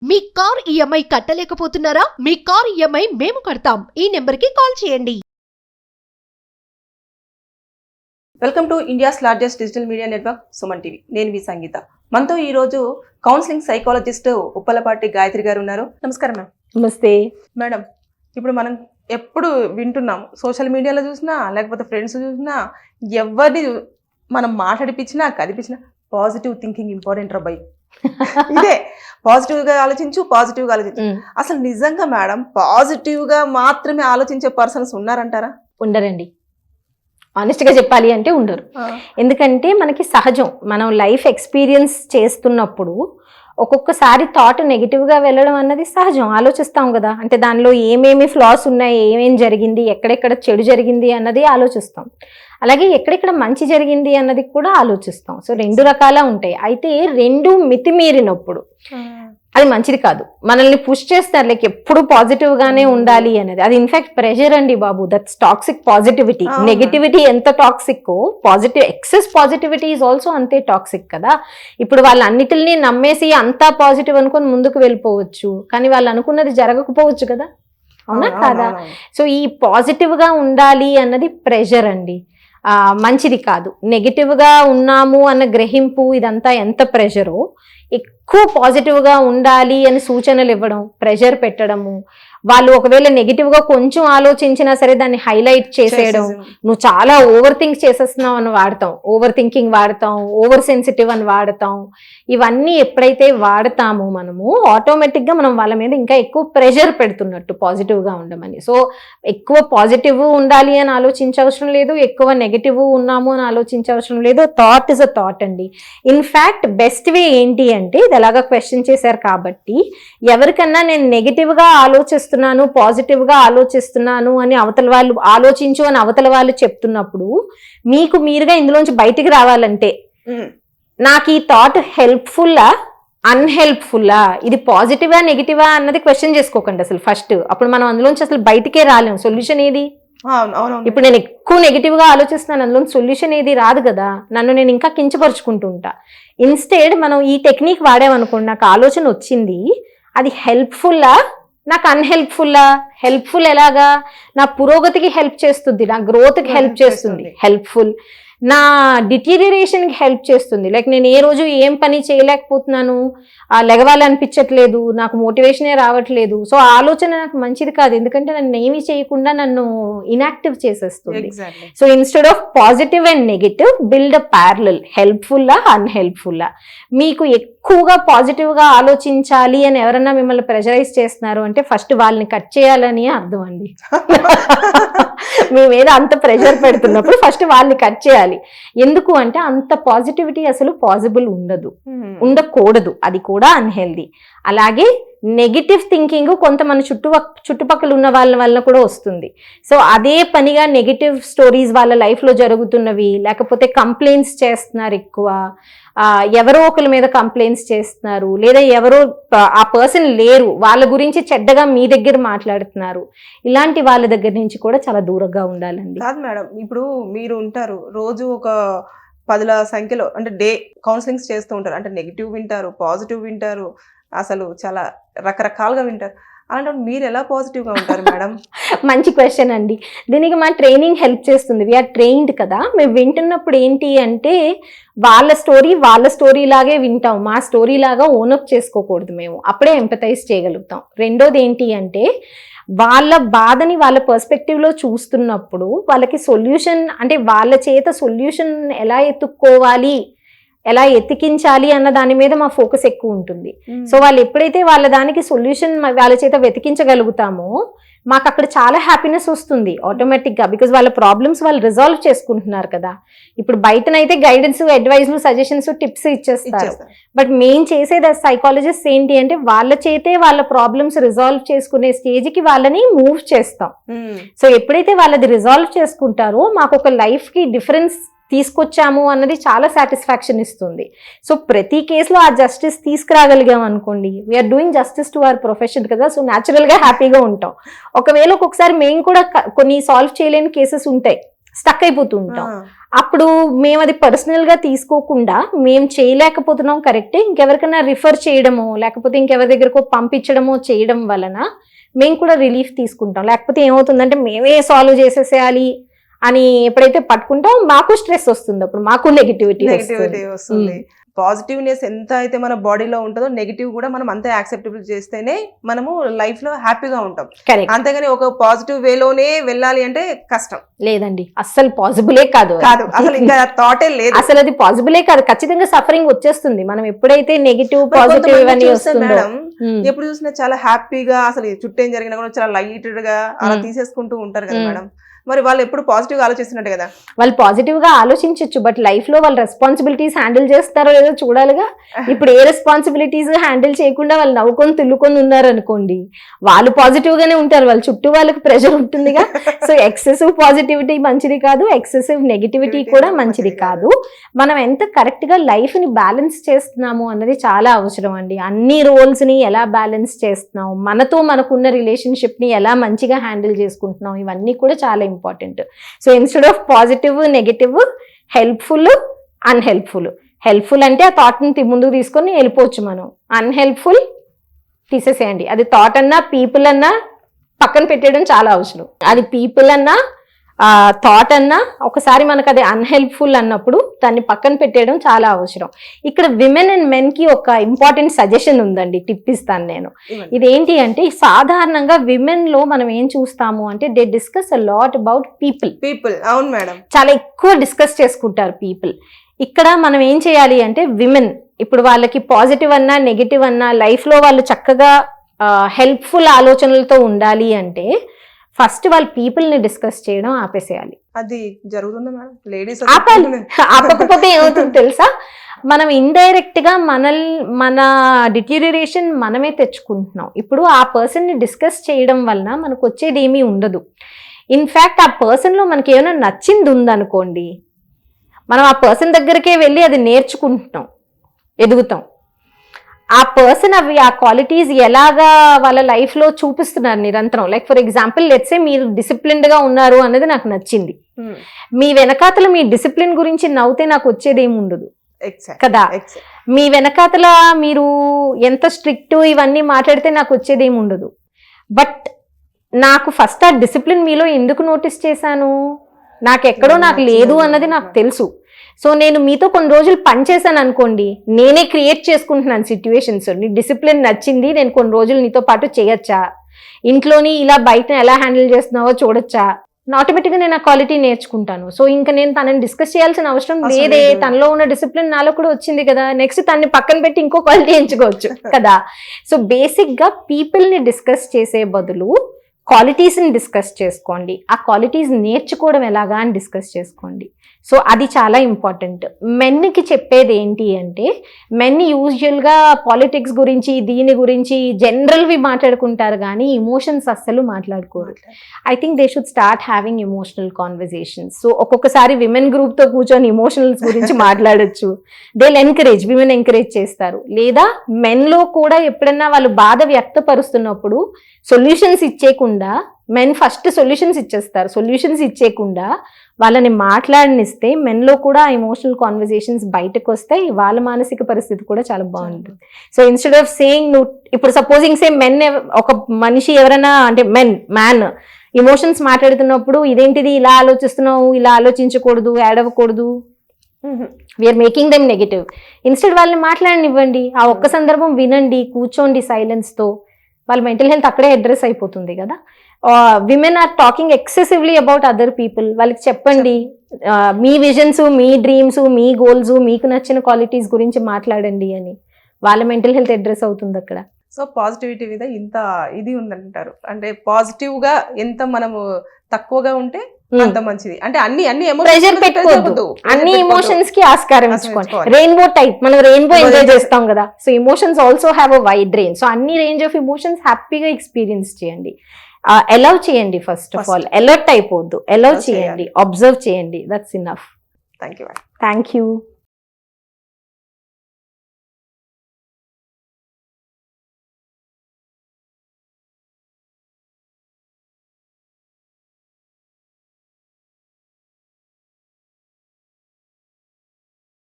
మీ car EMI కట్టలేకపోతున్నారా? మీ car EMI మేము కడతాం. ఈ నెంబర్కి కాల్ చేయండి. Welcome to India's largest digital media network Suman TV. నేను మీ సంగీత. మనతో ఈ రోజు కౌన్సిలింగ్ సైకాలజిస్ట్ ఉప్పలపాటి గాయత్రి గారు ఉన్నారు. నమస్కారం మ్యామ్. నమస్తే మేడం, ఇప్పుడు మనం ఎప్పుడు వింటున్నాం, సోషల్ మీడియాలో చూసినా లేకపోతే ఫ్రెండ్స్ చూసినా, ఎవరిని మనం మాట్లాడిపించినా కదిపించినా పాజిటివ్ థింకింగ్ ఇంపార్టెంట్ రా బై. ఇదే పాజిటివ్గా ఆలోచించు, పాజిటివ్గా ఆలోచించు. అసలు నిజంగా మేడం పాజిటివ్గా మాత్రమే ఆలోచించే పర్సన్స్ ఉన్నారంటారా? ఉండరండి. ఆనెస్ట్గా చెప్పాలి అంటే ఉండరు. ఎందుకంటే మనకి సహజం, మనం లైఫ్ ఎక్స్పీరియన్స్ చేస్తున్నప్పుడు ఒక్కొక్కసారి థాట్ నెగిటివ్గా వెళ్ళడం అన్నది సహజం. ఆలోచిస్తాం కదా, అంటే దానిలో ఏమేమి ఫ్లాస్ ఉన్నాయి, ఏమేమి జరిగింది, ఎక్కడెక్కడ చెడు జరిగింది అన్నది ఆలోచిస్తాం. అలాగే ఎక్కడెక్కడ మంచి జరిగింది అన్నది కూడా ఆలోచిస్తాం. సో రెండు రకాల ఉంటాయి. అయితే రెండు మితిమీరినప్పుడు అది మంచిది కాదు. మనల్ని పుష్ చేస్తారు, లైక్ ఎప్పుడు పాజిటివ్ గానే ఉండాలి అనేది. అది ఇన్ఫాక్ట్ ప్రెషర్ అండి బాబు. That's toxic positivity. నెగిటివిటీ ఎంత toxic, positive excess positivity is also అంతే టాక్సిక్ కదా. ఇప్పుడు వాళ్ళు అన్నిటిని నమ్మేసి అంతా పాజిటివ్ అనుకొని ముందుకు వెళ్ళిపోవచ్చు, కానీ వాళ్ళు అనుకున్నది జరగకపోవచ్చు కదా, అవునా కాదా? సో ఈ పాజిటివ్ గా ఉండాలి అన్నది ప్రెషర్ అండి, మంచిది కాదు. నెగిటివ్గా ఉన్నాము అన్న గ్రహింపు ఇదంతా ఎంత ప్రెషరో, ఎక్కువ పాజిటివ్గా ఉండాలి అని సూచనలు ఇవ్వడం, ప్రెషర్ పెట్టడము, వాళ్ళు ఒకవేళ నెగిటివ్గా కొంచెం ఆలోచించినా సరే దాన్ని హైలైట్ చేసేయడం, నువ్వు చాలా ఓవర్ థింక్ చేసేస్తున్నావు అని వాడతాం, ఓవర్ థింకింగ్ వాడతాం, ఓవర్ సెన్సిటివ్ అని వాడతాం. ఇవన్నీ ఎప్పుడైతే వాడతామో మనము ఆటోమేటిక్గా మనం వాళ్ళ మీద ఇంకా ఎక్కువ ప్రెషర్ పెడుతున్నట్టు పాజిటివ్గా ఉండమని. సో ఎక్కువ పాజిటివ్ ఉండాలి అని ఆలోచించవసరం లేదు, ఎక్కువ నెగిటివ్ ఉన్నాము అని ఆలోచించవసరం లేదు. థాట్ ఇస్ అ థాట్ అండి. ఇన్ఫ్యాక్ట్ బెస్ట్ వే ఏంటి అంటే, ఇది ఎలాగా క్వశ్చన్ చేశారు కాబట్టి, ఎవరికన్నా నేను నెగిటివ్గా ఆలోచిస్తున్నాను, పాజిటివ్గా ఆలోచిస్తున్నాను అని అవతల వాళ్ళు ఆలోచించు అని అవతల వాళ్ళు చెప్తున్నప్పుడు మీకు మీరుగా ఇందులోంచి బయటికి రావాలంటే, నాకు ఈ థాట్ హెల్ప్ఫుల్లా అన్హెల్ప్ఫుల్లా, ఇది పాజిటివా నెగిటివా అన్నది క్వశ్చన్ చేసుకోకండి అసలు ఫస్ట్. అప్పుడు మనం అందులోంచి అసలు బయటికే రాలేము. సొల్యూషన్ ఏది? ఇప్పుడు నేను ఎక్కువ నెగిటివ్ గా ఆలోచిస్తున్నాను, అందులో సొల్యూషన్ ఏది రాదు కదా. నన్ను నేను ఇంకా కించపరుచుకుంటూ ఉంటా. ఇన్స్టెడ్ మనం ఈ టెక్నిక్ వాడామనుకోండి, నాకు ఆలోచన వచ్చింది, అది హెల్ప్ఫుల్లా నాకు అన్హెల్ప్ఫుల్లా? హెల్ప్ఫుల్ ఎలాగా? నా పురోగతికి హెల్ప్ చేస్తుంది, నా గ్రోత్కి హెల్ప్ చేస్తుంది, హెల్ప్ఫుల్. నా డిటీరియరేషన్కి హెల్ప్ చేస్తుంది, లైక్ నేను ఏ రోజు ఏం పని చేయలేకపోతున్నాను, లెగవాలనిపించట్లేదు, నాకు మోటివేషనే రావట్లేదు. సో ఆ ఆలోచన నాకు మంచిది కాదు, ఎందుకంటే నన్ను ఏమీ చేయకుండా నన్ను ఇన్యాక్టివ్ చేసేస్తుంది. So instead of positive and negative, build a parallel. హెల్ప్ఫుల్లా అన్హెల్ప్ఫుల్లా? మీకు ఎక్కువగా పాజిటివ్గా ఆలోచించాలి అని ఎవరన్నా మిమ్మల్ని ప్రెషరైజ్ చేస్తున్నారు అంటే ఫస్ట్ వాళ్ళని కట్ చేయాలని అర్థం అండి. మీ మీద అంత ప్రెషర్ పెడుతున్నప్పుడు ఫస్ట్ వాళ్ళని కట్ చేయాలి. ఎందుకు అంటే అంత పాజిటివిటీ అసలు పాసిబుల్ ఉండకూడదు, అది కూడా అన్హెల్దీ. అలాగే నెగిటివ్ థింకింగ్ కొంత మన చుట్టుపక్కల ఉన్న వాళ్ళ వల్ల కూడా వస్తుంది. సో అదే పనిగా నెగిటివ్ స్టోరీస్ వాళ్ళ లైఫ్లో జరుగుతున్నవి, లేకపోతే కంప్లైంట్స్ చేస్తున్నారు ఎక్కువ, ఎవరో ఒకరి మీద కంప్లైంట్స్ చేస్తున్నారు, లేదా ఎవరో ఆ పర్సన్ లేరు, వాళ్ళ గురించి చెడ్డగా మీ దగ్గర మాట్లాడుతున్నారు, ఇలాంటి వాళ్ళ దగ్గర నుంచి కూడా చాలా దూరంగా ఉండాలండి. కాదు మేడం, ఇప్పుడు మీరు ఉంటారు రోజు ఒక 10ల సంఖ్యలో, అంటే డే కౌన్సిలింగ్స్ చేస్తూ ఉంటారు, అంటే నెగిటివ్ వింటారు, పాజిటివ్ వింటారు, అసలు చాలా రకరకాలుగా వింటారు. అలాంటి మీరు ఎలా పాజిటివ్గా ఉంటారు మేడం? మంచి క్వశ్చన్ అండి. దీనికి మా ట్రైనింగ్ హెల్ప్ చేస్తుంది. వీఆర్ ట్రైన్డ్ కదా. మేము వింటున్నప్పుడు ఏంటి అంటే వాళ్ళ స్టోరీ లాగే వింటాం, మా స్టోరీ లాగా ఓనప్ చేసుకోకూడదు. మేము అప్పుడే ఎంపథైజ్ చేయగలుగుతాం. రెండోది ఏంటి అంటే వాళ్ళ బాధని వాళ్ళ పర్స్పెక్టివ్లో చూస్తున్నప్పుడు వాళ్ళకి సొల్యూషన్, అంటే వాళ్ళ చేత సొల్యూషన్ ఎలా ఎత్తుక్కోవాలి, ఎలా ఎతికించాలి అన్న దాని మీద మా ఫోకస్ ఎక్కువ ఉంటుంది. సో వాళ్ళు ఎప్పుడైతే వాళ్ళ దానికి సొల్యూషన్ వాళ్ళ చేత వెతికించగలుగుతామో మాకు అక్కడ చాలా హ్యాపీనెస్ వస్తుంది ఆటోమేటిక్గా. బికాజ్ వాళ్ళ ప్రాబ్లమ్స్ వాళ్ళు రిజాల్వ్ చేసుకుంటున్నారు కదా. ఇప్పుడు బయటనైతే గైడెన్స్, అడ్వైజ్లు, సజెషన్స్, టిప్స్ ఇచ్చేస్తారు. బట్ మేము చేసేది సైకాలజిస్ట్ ఏంటి అంటే వాళ్ళ చేతే వాళ్ళ ప్రాబ్లమ్స్ రిజాల్వ్ చేసుకునే స్టేజ్కి వాళ్ళని మూవ్ చేస్తాం. సో ఎప్పుడైతే వాళ్ళది రిజాల్వ్ చేసుకుంటారో మాకు ఒక లైఫ్కి డిఫరెన్స్ తీసుకొచ్చాము అన్నది చాలా సాటిస్ఫాక్షన్ ఇస్తుంది. సో ప్రతి కేసులో ఆ జస్టిస్ తీసుకురాగలిగాం అనుకోండి, we are doing justice to our profession కదా. సో న్యాచురల్గా హ్యాపీగా ఉంటాం. ఒకవేళ ఒక్కొక్కసారి మేము కూడా కొన్ని సాల్వ్ చేయలేని కేసెస్ ఉంటాయి, స్టక్ అయిపోతూ ఉంటాం. అప్పుడు మేము అది పర్సనల్ గా తీసుకోకుండా మేము చేయలేకపోతున్నాం కరెక్టే, ఇంకెవరికైనా రిఫర్ చేయడమో లేకపోతే ఇంకెవరి దగ్గరకో పంపించడమో చేయడం వలన మేము కూడా రిలీఫ్ తీసుకుంటాం. లేకపోతే ఏమవుతుందంటే మేమే సాల్వ్ చేసేసేయాలి అని ఎప్పుడైతే పట్టుకుంటాం మాకు స్ట్రెస్ వస్తుంది, అప్పుడు మాకు నెగిటివిటీ వస్తుంది. పాజిటివ్నెస్ ఎంత అయితే మన బాడీలో ఉంటుందో నెగిటివ్ కూడా మనం అంతే యాక్సెప్టబుల్ చేస్తేనే మనము లైఫ్ లో హ్యాపీగా ఉంటాం. అంతేగాని ఒక పాజిటివ్ వేలోనే వెళ్ళాలి అంటే కష్టం. లేదండి, అస్సలు పాసిబులే కాదు అసలు ఇంకా థాటే లేదు, అసలు అది పాసిబులే కాదు. ఖచ్చితంగా సఫరింగ్ వచ్చేస్తుంది మనం ఎప్పుడైతే నెగిటివ్ పాజిటివ్ అని వస్తుందో. మేడం ఎప్పుడు చూసినా చాలా హ్యాపీగా, అసలు చుట్టూ ఏం జరిగినా కూడా చాలా లైట్ గా అలా తీసేసుకుంటూ ఉంటారు కదా మేడం. మరి వాళ్ళు ఎప్పుడు పాజిటివ్ గా ఆలోచిస్తున్నట్టు కదా. వాళ్ళు పాజిటివ్ గా ఆలోచించవచ్చు, బట్ లైఫ్ లో వాళ్ళు రెస్పాన్సిబిలిటీస్ హ్యాండిల్ చేస్తారో లేదో చూడాలిగా. ఇప్పుడు ఏ రెస్పాన్సిబిలిటీస్ హ్యాండిల్ చేయకుండా వాళ్ళు నవ్వుకొని తుల్లుకొని ఉన్నారు అనుకోండి, వాళ్ళు పాజిటివ్ గానే ఉంటారు, వాళ్ళ చుట్టూ వాళ్ళకి ప్రెషర్ ఉంటుందిగా. సో ఎక్సెసివ్ పాజిటివిటీ మంచిది కాదు, ఎక్సెసివ్ నెగిటివిటీ కూడా మంచిది కాదు. మనం ఎంత కరెక్ట్ గా లైఫ్ ని బ్యాలెన్స్ చేస్తున్నాము అన్నది చాలా అవసరం అండి. అన్ని రోల్స్ ని ఎలా బ్యాలెన్స్ చేస్తున్నాం, మనతో మనకున్న రిలేషన్షిప్ ని ఎలా మంచిగా హ్యాండిల్ చేసుకుంటున్నాం, ఇవన్నీ కూడా చాలా important. So instead of positive negative, helpful unhelpful. Helpful అంటే ఆ థాట్ ని ముందుకు తీసుకొని వెళ్ళిపోవచ్చు మనం, అన్హెల్ప్ఫుల్ తీసేసేయండి. అది థాట్ అన్నా పీపుల్ అన్నా పక్కన పెట్టేయడం చాలా అవసరం. అది పీపుల్ అన్నా థాట్ అన్నా ఒకసారి మనకు అది అన్హెల్ప్ఫుల్ అన్నప్పుడు దాన్ని పక్కన పెట్టేయడం చాలా అవసరం. ఇక్కడ విమెన్ అండ్ మెన్ కి ఒక ఇంపార్టెంట్ సజెషన్ ఉందండి, టిప్ ఇస్తాను నేను. ఇదేంటి అంటే సాధారణంగా విమెన్ లో మనం ఏం చూస్తాము అంటే they discuss a lot about people. అవును మేడం, చాలా ఎక్కువ డిస్కస్ చేసుకుంటారు పీపుల్. ఇక్కడ మనం ఏం చేయాలి అంటే విమెన్ ఇప్పుడు వాళ్ళకి పాజిటివ్ అన్నా నెగిటివ్ అన్నా లైఫ్ లో వాళ్ళు చక్కగా హెల్ప్ఫుల్ ఆలోచనలతో ఉండాలి అంటే ఫస్ట్ వాళ్ళ పీపుల్ ని డిస్కస్ చేయడం ఆపేసేయాలి. అది జరుగుతుంది మేడం, లేడీస్ ఆపకపోతే ఏమవుతుంది తెలుసా, మనం ఇండైరెక్ట్ గా మన డిటీరియేషన్ మనమే తెచ్చుకుంటున్నాం. ఇప్పుడు ఆ పర్సన్ ని డిస్కస్ చేయడం వలన మనకు వచ్చేది ఏమీ ఉండదు. ఇన్ఫాక్ట్ ఆ పర్సన్ లో మనకి ఏమైనా నచ్చింది ఉందనుకోండి, మనం ఆ పర్సన్ దగ్గరికే వెళ్ళి అది నేర్చుకుంటున్నాం, ఎదుగుతాం. ఆ పర్సన్ అవి ఆ క్వాలిటీస్ ఎలాగా వాళ్ళ లైఫ్ లో చూపిస్తున్నారు నిరంతరం. Like for example let's say మీరు డిసిప్లిన్డ్ గా ఉన్నారు అన్నది నాకు నచ్చింది, మీ వెనకాతల మీ డిసిప్లిన్ గురించి నవ్వుతే నాకు వచ్చేది ఏమి ఉండదు కదా. మీ వెనకాతల మీరు ఎంత స్ట్రిక్ట్ ఇవన్నీ మాట్లాడితే నాకు వచ్చేది ఏమి ఉండదు. బట్ నాకు ఫస్ట్ ఆ డిసిప్లిన్ మీలో ఎందుకు నోటీస్ చేశాను, నాకు ఎక్కడో నాకు లేదు అన్నది నాకు తెలుసు. సో నేను మీతో కొన్ని రోజులు పనిచేశాను అనుకోండి, నేనే క్రియేట్ చేసుకుంటున్నాను సిచ్యువేషన్స్. నీ డిసిప్లిన్ నచ్చింది, నేను కొన్ని రోజులు నీతో పాటు చేయొచ్చా, ఇంట్లోని ఇలా బయట ఎలా హ్యాండిల్ చేస్తున్నావో చూడొచ్చా, ఆటోమేటిక్గా నేను ఆ క్వాలిటీ నేర్చుకుంటాను. సో ఇంకా నేను తనని డిస్కస్ చేయాల్సిన అవసరం లేదే, తనలో ఉన్న డిసిప్లిన్ నాలో కూడా వచ్చింది కదా, నెక్స్ట్ తనని పక్కన పెట్టి ఇంకో క్వాలిటీ ఎంచుకోవచ్చు కదా. సో బేసిక్ గా పీపుల్ ని డిస్కస్ చేసే బదులు క్వాలిటీస్ని డిస్కస్ చేసుకోండి, ఆ క్వాలిటీస్ నేర్చుకోవడం ఎలాగా అని డిస్కస్ చేసుకోండి. సో అది చాలా ఇంపార్టెంట్. మెన్కి చెప్పేది ఏంటి అంటే, మెన్ యూజువల్గా పాలిటిక్స్ గురించి దీని గురించి జనరల్వి మాట్లాడుకుంటారు కానీ ఇమోషన్స్ అస్సలు మాట్లాడుకోరు. I think they should start having emotional conversations. So ఒక్కొక్కసారి విమెన్ గ్రూప్తో కూర్చొని ఇమోషనల్స్ గురించి మాట్లాడచ్చు. విమెన్ ఎంకరేజ్ చేస్తారు. లేదా మెన్లో కూడా ఎప్పుడన్నా వాళ్ళు బాధ వ్యక్తపరుస్తున్నప్పుడు సొల్యూషన్స్ ఇచ్చేయకుండా మెన్ ఫస్ట్ సొల్యూషన్స్ ఇచ్చేస్తారు. సొల్యూషన్స్ ఇచ్చేయకుండా వాళ్ళని మాట్లాడనిస్తే మెన్లో కూడా ఎమోషనల్ కాన్వర్జేషన్స్ బయటకు వస్తాయి, వాళ్ళ మానసిక పరిస్థితి కూడా చాలా బాగుంటుంది. సో ఇన్స్టెడ్ ఆఫ్ సేయింగ్ నువ్వు ఇప్పుడు సపోజింగ్ సే మెన్ ఒక మనిషి ఎవరైనా అంటే మ్యాన్ ఎమోషన్స్ మాట్లాడుతున్నప్పుడు ఇదేంటిది ఇలా ఆలోచిస్తున్నావు, ఇలా ఆలోచించకూడదు, యాడ్ అవ్వకూడదు, we are making them negative. Instead వాళ్ళని మాట్లాడనివ్వండి, ఆ ఒక్క సందర్భం వినండి, కూర్చోండి సైలెన్స్తో, వాళ్ళ మెంటల్ హెల్త్ అక్కడే అడ్రస్ అయిపోతుంది కదా. Women are talking excessively about other people. వాళ్ళకి చెప్పండి మీ విజన్స్, మీ డ్రీమ్స్, మీ గోల్స్, మీకు నచ్చిన క్వాలిటీస్ గురించి మాట్లాడండి అని, వాళ్ళ మెంటల్ హెల్త్ అడ్రస్ అవుతుంది అక్కడ. సో పాజిటివిటీ మీద ఇంత ఇది ఉందంటారు, అంటే పాజిటివ్ గా ఎంత మనము తక్కువగా ఉంటే అంత మంచిది. అంటే అన్ని ప్రెషర్ పెట్టుకోవద్దు, అన్ని ఎమోషన్స్ కి ఆస్కారం ఇచ్చుకోండి. రెయిన్బో టైప్, మనం రెయిన్బో ఎంజాయ్ చేస్తాం కదా, so emotions also have a wide range. So అన్ని రేంజ్ ఆఫ్ ఎమోషన్స్ హ్యాపీగా ఎక్స్పీరియన్స్ చేయండి. అలౌ చేయండి, ఫస్ట్ ఆఫ్ ఆల్ అలర్ట్ అయిపోవద్దు, అలౌ చేయండి, అబ్జర్వ్ చేయండి, that's enough. Thank you. Thank you.